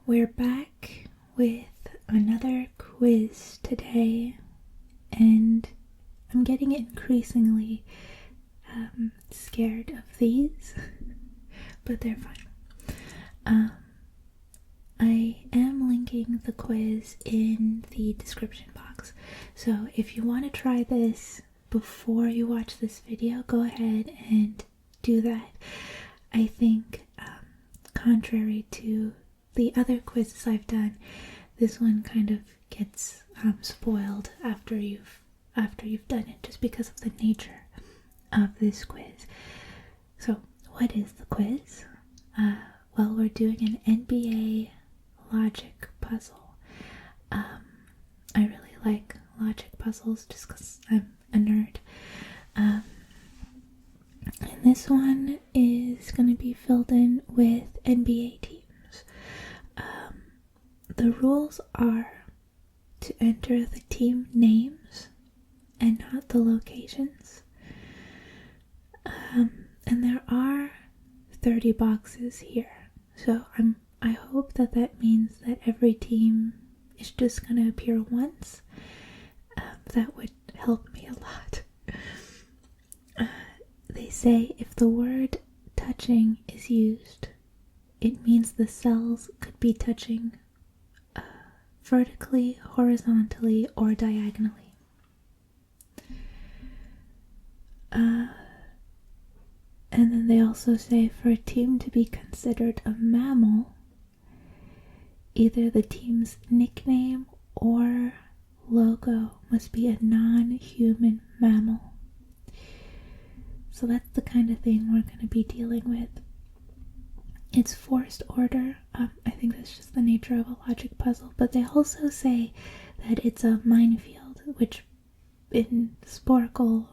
We're back with another quiz today, and I'm getting increasingly scared of these, but they're fun. I am linking the quiz in the description box, so if you want to try this before you watch this video, go ahead and do that. I think, contrary to the other quizzes I've done, this one kind of gets spoiled after you've done it, just because of the nature of this quiz. So, what is the quiz? Well, we're doing an NBA logic puzzle. I really like logic puzzles just because I'm a nerd. And this one is going to be filled in with NBA teams. The rules are to enter the team names and not the locations. And there are 30 boxes here, so I hope that means that every team is just going to appear once. That would help me a lot. They say if the word touching is used, it means the cells could be touching vertically, horizontally, or diagonally. And then they also say for a team to be considered a mammal, either the team's nickname or logo must be a non-human mammal. So that's the kind of thing we're going to be dealing with. It's forced order. I think that's just the nature of a logic puzzle, but they also say that it's a minefield, which in Sporkle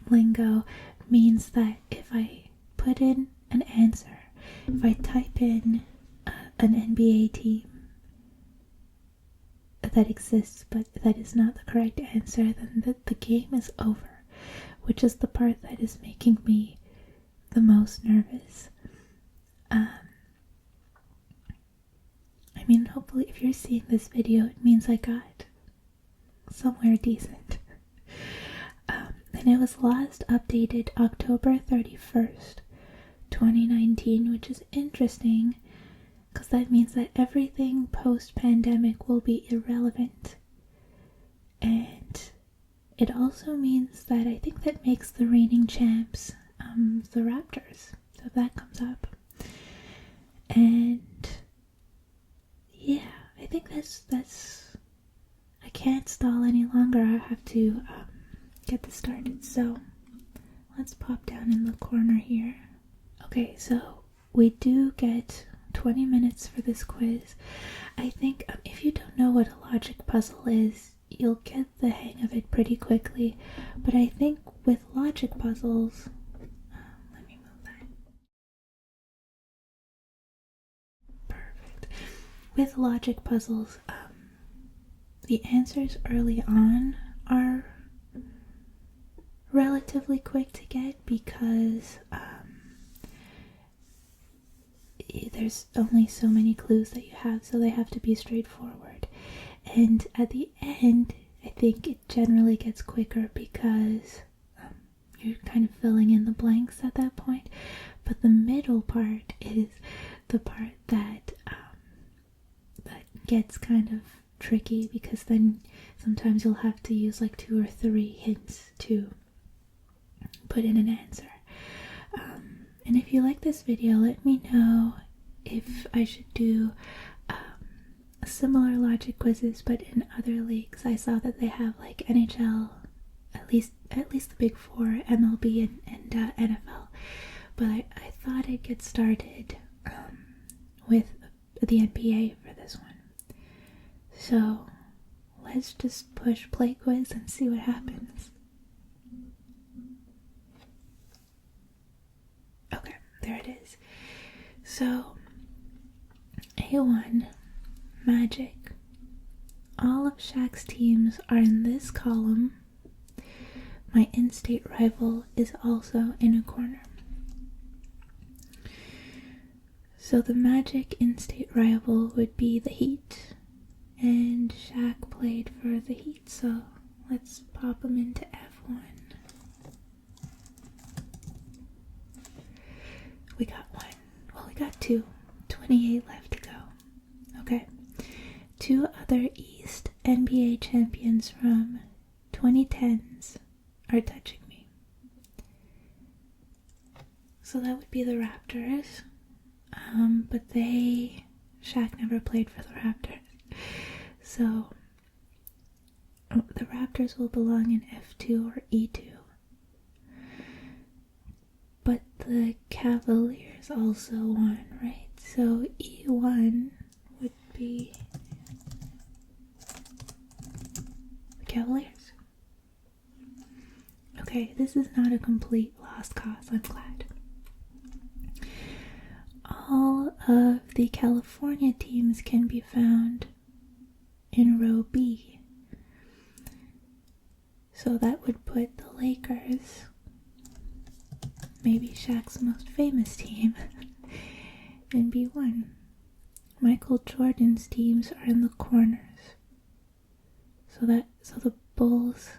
lingo means that if I put in an answer, if I type in an NBA team that exists but that is not the correct answer, then the game is over, which is the part that is making me the most nervous. I mean, hopefully if you're seeing this video, it means I got somewhere decent. And it was last updated October 31st, 2019, which is interesting because that means that everything post-pandemic will be irrelevant. And it also means that I think that makes the reigning champs the Raptors, so that comes up. And yeah, I think that's I can't stall any longer. I have to get this started, so let's pop down in the corner here. Okay, so we do get 20 minutes for this quiz. I think if you don't know what a logic puzzle is, you'll get the hang of it pretty quickly, but I think with logic puzzles, let me move that. Perfect. With logic puzzles, the answers early on are relatively quick to get because there's only so many clues that you have, so they have to be straightforward. And at the end, I think it generally gets quicker because you're kind of filling in the blanks at that point. But the middle part is the part that gets kind of tricky, because then sometimes you'll have to use like 2 or 3 hints to put in an answer. And if you like this video, let me know if I should do similar logic quizzes but in other leagues. I saw that they have like NHL, at least the big 4, MLB and NFL, but I thought I'd get started with the NBA for this one. So let's just push play quiz and see what happens. Okay, there it is. So A1, Magic. All of Shaq's teams are in this column. My in-state rival is also in a corner. So the Magic in-state rival would be the Heat, and Shaq played for the Heat, so let's pop him into F1. We got one. Well, we got two. 28 left to go. Okay. Two other East NBA champions from 2010s are touching me. So that would be the Raptors. But Shaq never played for the Raptors. So the Raptors will belong in F2 or E2. But the Cavaliers also won, right? So E1 would be the Cavaliers. Okay, this is not a complete lost cause, I'm glad. All of the California teams can be found in row B. So that would put the Lakers, maybe Shaq's most famous team, in B1. Michael Jordan's teams are in the corners. So the Bulls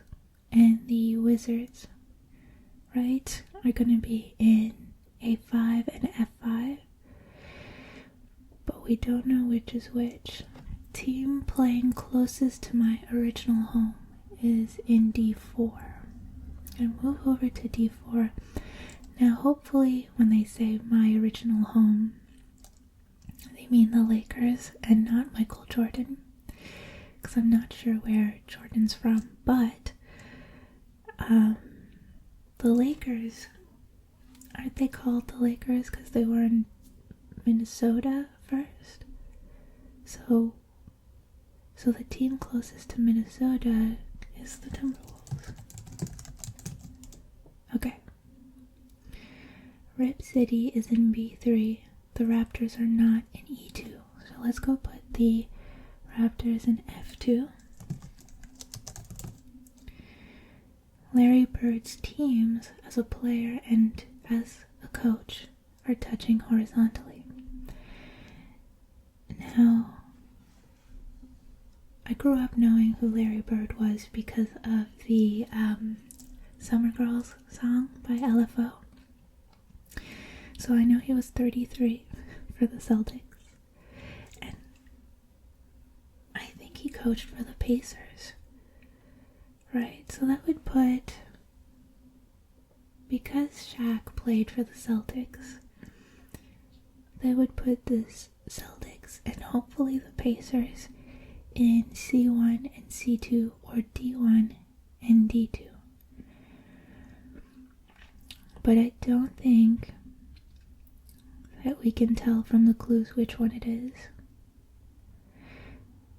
and the Wizards, right, are going to be in A5 and F5. But we don't know which is which. Team playing closest to my original home is in D4. I'm gonna move over to D4. Now hopefully when they say my original home, they mean the Lakers and not Michael Jordan, because I'm not sure where Jordan's from. But the Lakers, aren't they called the Lakers because they were in Minnesota first? So the team closest to Minnesota is the Timberwolves. Okay. Rip City is in B3. The Raptors are not in E2. So let's go put the Raptors in F2. Larry Bird's teams as a player and as a coach are touching horizontally. Now, I grew up knowing who Larry Bird was because of the Summer Girls song by LFO. So I know he was 33 for the Celtics. And I think he coached for the Pacers. Right, so that would put, because Shaq played for the Celtics, they would put the Celtics and hopefully the Pacers in C1 and C2 or D1 and D2. But I don't think that we can tell from the clues which one it is.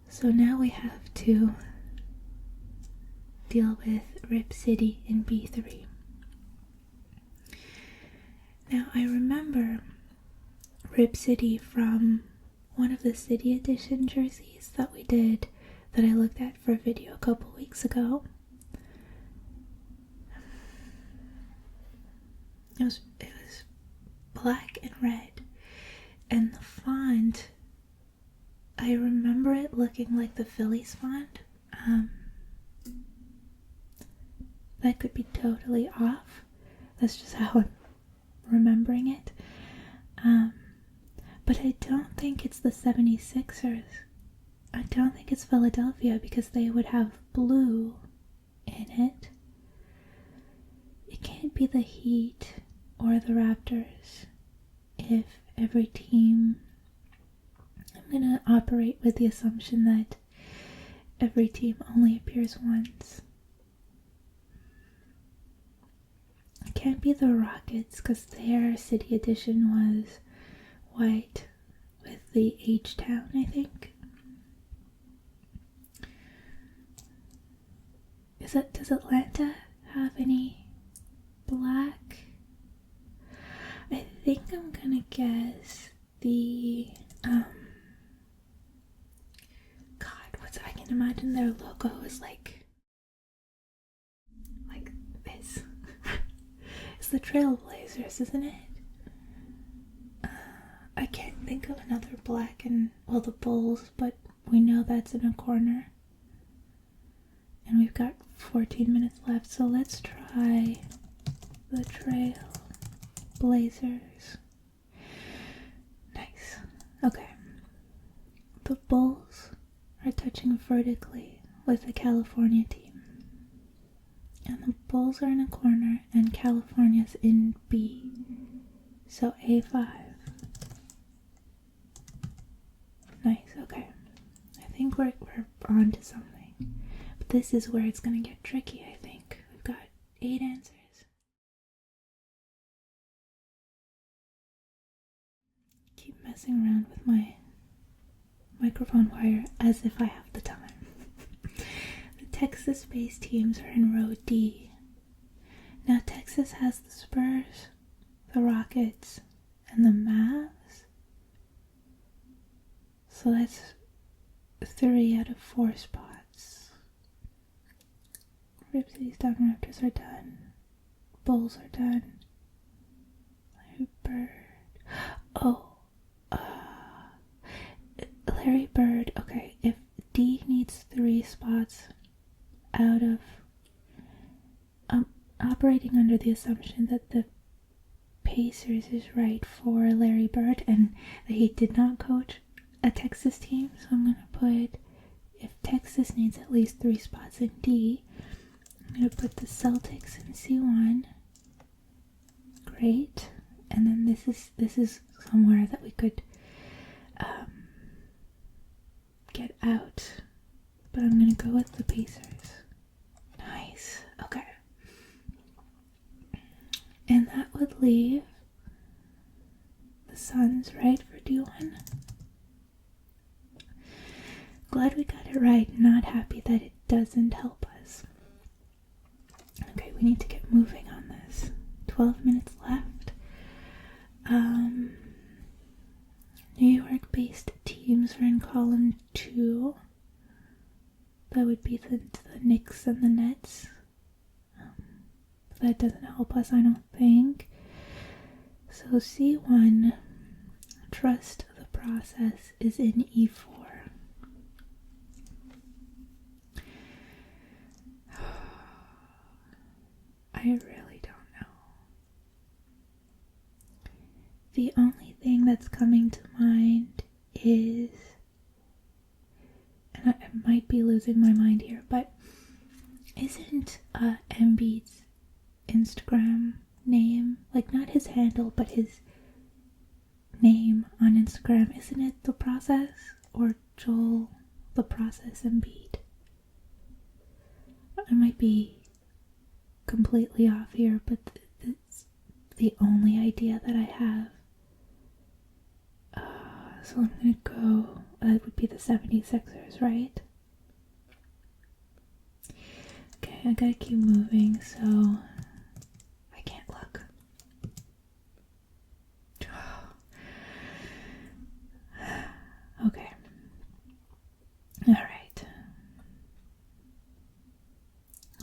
So now we have to deal with Rip City in B3. Now I remember Rip City from one of the City Edition jerseys that we did, that I looked at for a video a couple weeks ago. It was black and red, and the font, I remember it looking like the Phillies font. That could be totally off. That's just how I'm remembering it. But I don't think it's the 76ers. I don't think it's Philadelphia because they would have blue in it. It can't be the Heat or the Raptors if every team... I'm gonna operate with the assumption that every team only appears once. It can't be the Rockets because their City Edition was white with the H-Town, I think. Does Atlanta have any black? I think I'm gonna guess the I can imagine their logo is like this. It's the Trailblazers, isn't it? I can't think of another black and, well, the Bulls, but we know that's in a corner. And we've got 14 minutes left, so let's try the Trail Blazers. Nice. Okay. The Bulls are touching vertically with the California team. And the Bulls are in a corner and California's in B. So A5. Nice, okay. I think we're on to something. But this is where it's gonna get tricky, I think. We've got 8 answers. Keep messing around with my microphone wire as if I have the time. The Texas-based teams are in row D. Now Texas has the Spurs, the Rockets, and the Mavs. So that's 3 out of 4 spots. Rip City's done, Raptors are done. Bulls are done. Larry Bird. Oh. Larry Bird. Okay, if D needs 3 spots out of... operating under the assumption that the Pacers is right for Larry Bird and that he did not coach a Texas team, so I'm going to put, if Texas needs at least 3 spots in D, I'm going to put the Celtics in C1. Great. And then this is somewhere that we could get out, but I'm going to go with the Pacers. Nice. Okay. And that would leave the Suns right for D1. Glad we got it right. Not happy that it doesn't help us. Okay, we need to get moving on this. 12 minutes left. New York-based teams are in column 2. That would be the Knicks and the Nets. That doesn't help us, I don't think. So C1, trust the process, is in E4. I really don't know. The only thing that's coming to mind is, and I might be losing my mind here, but isn't Embiid's Instagram name, like not his handle, but his name on Instagram, isn't it The Process or Joel The Process Embiid? I might be completely off here, but it's the only idea that I have. So I'm gonna go, it would be the 76ers, right? Okay, I gotta keep moving, so I can't look. Okay. Alright.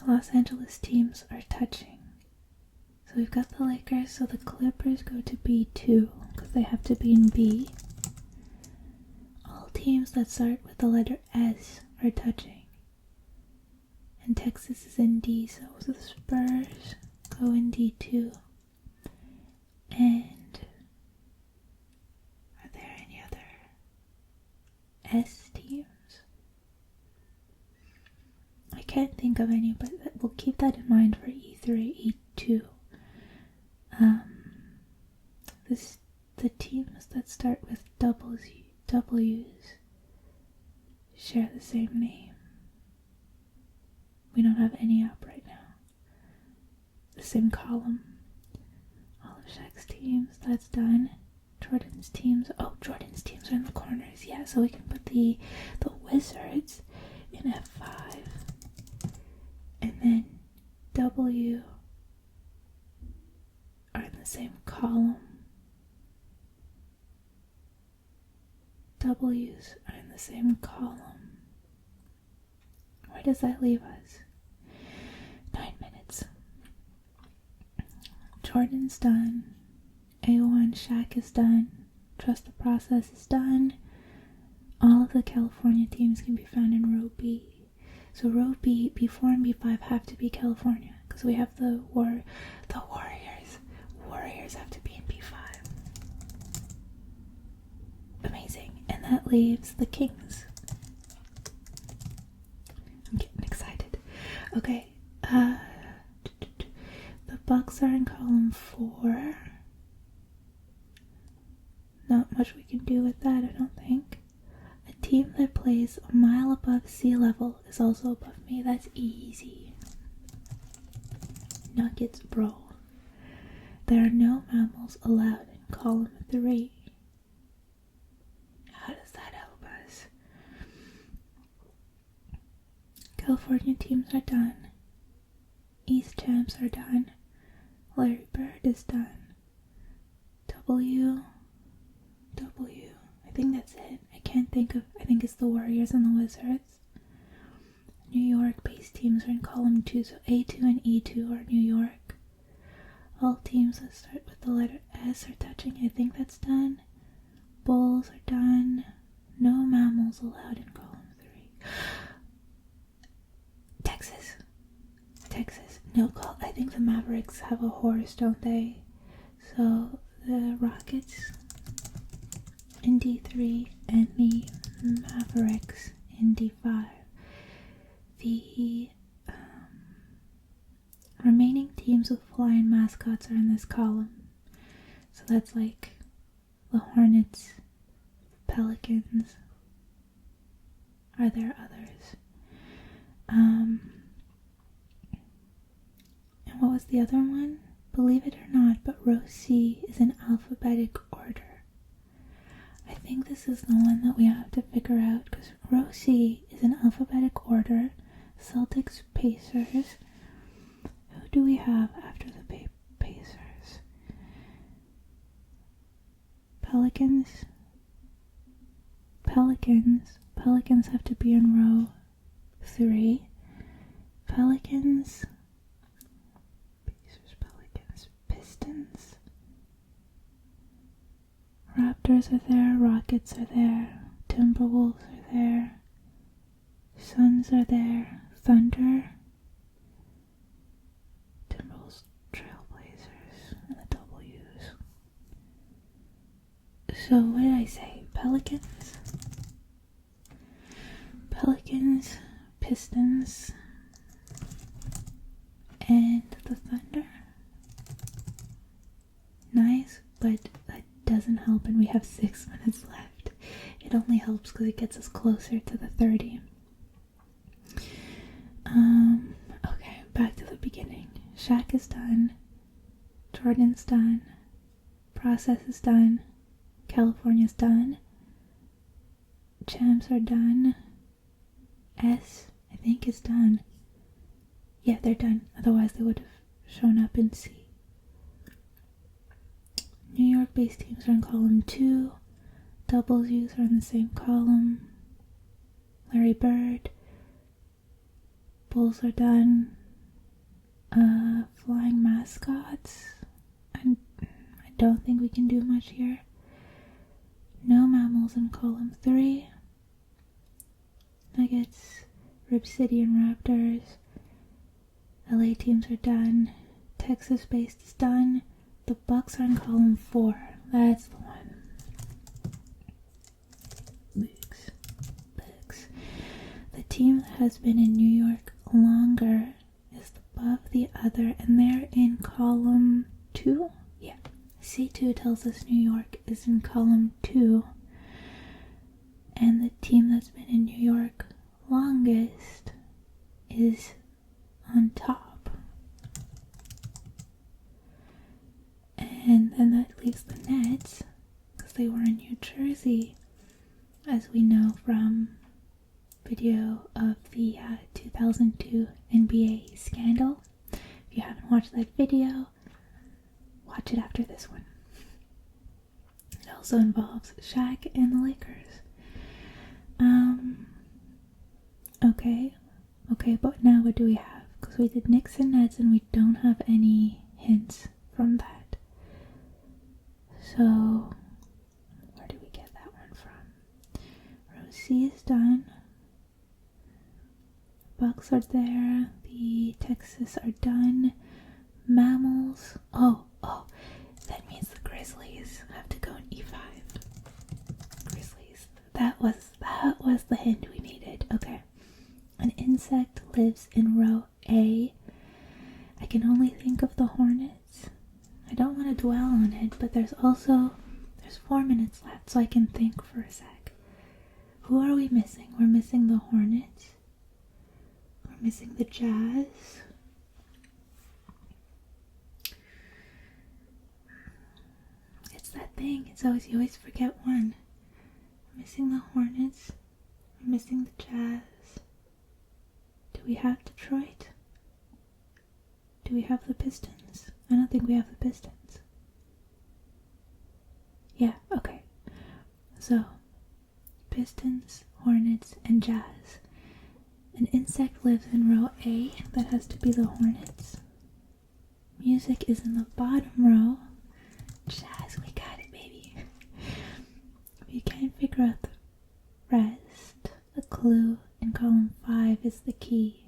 Los Angeles teams are touching. So we've got the Lakers, so the Clippers go to B2 because they have to be in B. All teams that start with the letter S are touching. And Texas is in D, so the Spurs go in D2. And are there any other S teams? I can't think of any, but we'll keep that in mind for E3, E2. The teams that start with W's share the same name. We don't have any up right now. The same column. All of Shaq's teams, that's done. Jordan's teams, Jordan's teams are in the corners. Yeah, so we can put the Wizards in F5. And then W are in the same column. W's are in the same column. Where does that leave us? 9 minutes. Jordan's done. A1, Shaq is done. Trust the process is done. All of the California teams can be found in row B. So row B, B4 and B5 have to be California because we have the Warriors. Warriors have to be in B5. Amazing. And that leaves the Kings. I'm getting excited. Okay. The Bucks are in column 4. Not much we can do with that, I don't think. A team that plays a mile above sea level is also above me. That's easy. Nuggets, bro. There are no mammals allowed in column 3. How does that help us? California teams are done. East champs are done. Larry Bird is done. W. I think that's it. I can't think of. I think it's the Warriors and the Wizards. New York based teams are in column 2, so A2 and E2 are New York. All teams that start with the letter S are touching. I think that's done. Bulls are done. No mammals allowed in column 3. Texas. No call. I think the Mavericks have a horse, don't they? So the Rockets in D3 and the Mavericks in D5. The remaining teams with flying mascots are in this column. So that's like the Hornets, Pelicans. Are there others? And what was the other one? Believe it or not, but row C is in alphabetic order. I think this is the one that we have to figure out because row C is in alphabetic order. Celtics, Pacers. Who do we have after the Pacers? Pelicans. Pelicans have to be in row 3. Pelicans. Pacers, Pelicans, Pistons. Raptors are there, Rockets are there, Timberwolves are there, Suns are there, Thunder, Timberwolves, Trailblazers, and the W's. So what did I say? Pelicans, Pistons, and the Thunder. Nice, but that doesn't help, and we have 6 minutes left. It only helps because it gets us closer to the 30. Okay, back to the beginning. Shaq is done. Jordan's done. Process is done. California's done. Champs are done. S, I think, is done. Yeah, they're done. Otherwise, they would have shown up in C. New York-based teams are in column 2. W's are in the same column. Larry Bird. Bulls are done. Flying mascots. I don't think we can do much here. No mammals in column 3. Nuggets, Rip City, and Raptors. LA teams are done. Texas-based is done. The Bucks are in column 4. That's the one. Bucks. The team that has been in New York longer is above the other, and they're in column 2? Yeah. C2 tells us New York is in column 2. And the team that's been in New York longest is on top. And then that leaves the Nets, because they were in New Jersey, as we know from video of the 2002 NBA scandal. If you haven't watched that video, watch it after this one. It also involves Shaq and the Lakers. Okay, but now what do we have? Because we did Knicks and Nets and we don't have any hints from that. So, Rosie is done. Bucks are there. The Texas are done. Mammals. Oh, that means the Grizzlies have to go in E5. Grizzlies. That was the hint we needed. Okay. An insect lives in row A. I can only think of the hornets. I don't want to dwell on it, but there's 4 minutes left, so I can think for a sec. Who are we missing? We're missing the hornets. We're missing the jazz. It's that thing. You always forget one. We're missing the hornets. We're missing the jazz. Do we have Detroit? Do we have the Pistons? I don't think we have the Pistons. Yeah, okay. So, Pistons, Hornets, and Jazz. An insect lives in row A. That has to be the Hornets. Music is in the bottom row. Jazz, we got it, baby. If you can't figure out the rest, the clue in column 5 is the key.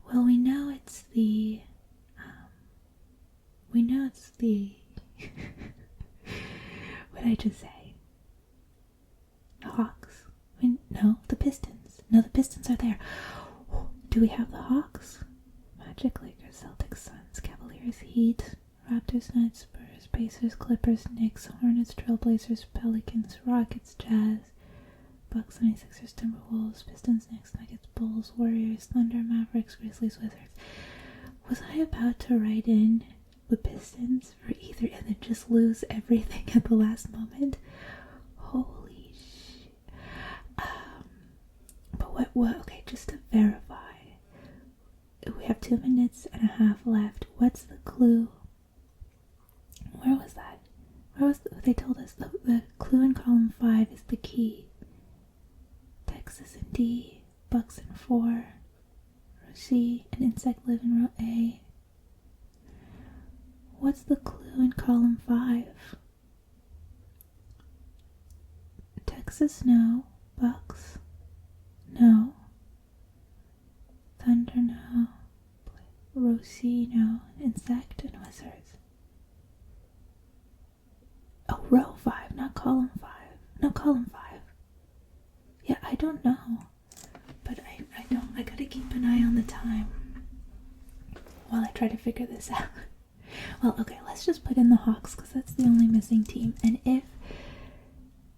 Well, we know it's the what did I just say? The Hawks. No, the Pistons. No, the Pistons are there. Do we have the Hawks? Magic, Lakers, Celtics, Suns, Cavaliers, Heat, Raptors, Nets, Spurs, Pacers, Clippers, Knicks, Hornets, Trailblazers, Pelicans, Rockets, Jazz, Bucks, 76ers, Timberwolves, Pistons, Knicks, Nuggets, Bulls, Warriors, Thunder, Mavericks, Grizzlies, Wizards. Was I about to write in the Pistons for either and then just lose everything at the last moment? Holy shit. But what, okay, just to verify. We have 2 minutes and a half left. What's the clue? Where was that? They told us the clue in column 5 is the key. Texas in D, Bucks in 4, row C, an insect live in row A. What's the clue in column 5? Texas, no. Bucks, no. Thunder, no. Row C, no. Insect and Wizards. Oh, row 5, not column 5. No, column 5. Yeah, I don't know. But I gotta keep an eye on the time while I try to figure this out. Well, okay, let's just put in the Hawks because that's the only missing team. And if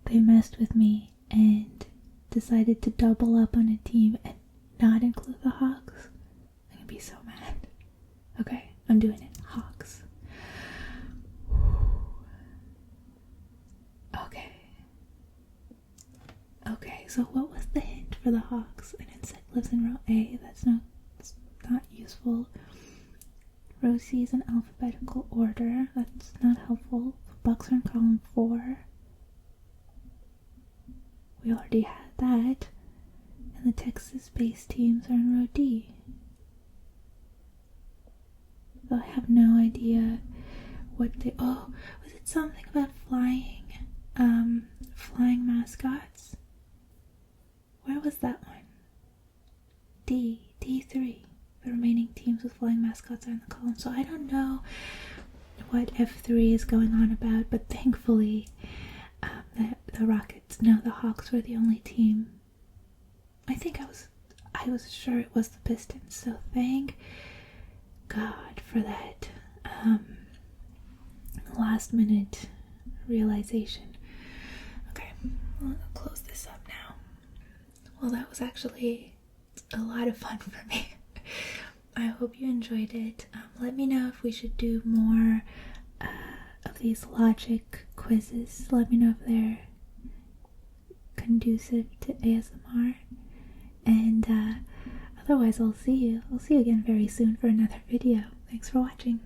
they messed with me and decided to double up on a team and not include the Hawks, I'm gonna be so mad. Okay, I'm doing it. Hawks. Okay, so what was the hint for the Hawks? An insect lives in row A. That's not useful. Row C is in alphabetical order. That's not helpful. The Bucks are in column 4. We already had that. And the Texas-based teams are in row D. So I have no idea what they... Oh, was it something about flying mascots? Where was that one? D3. The remaining teams with flying mascots are in the column. So I don't know what F3 is going on about, but thankfully the Hawks were the only team. I was sure it was the Pistons, so thank God for that last minute realization. Okay, I'll close this up now. Well, that was actually a lot of fun for me. I hope you enjoyed it. Let me know if we should do more of these logic quizzes. Let me know if they're conducive to ASMR. And otherwise, I'll see you again very soon for another video. Thanks for watching.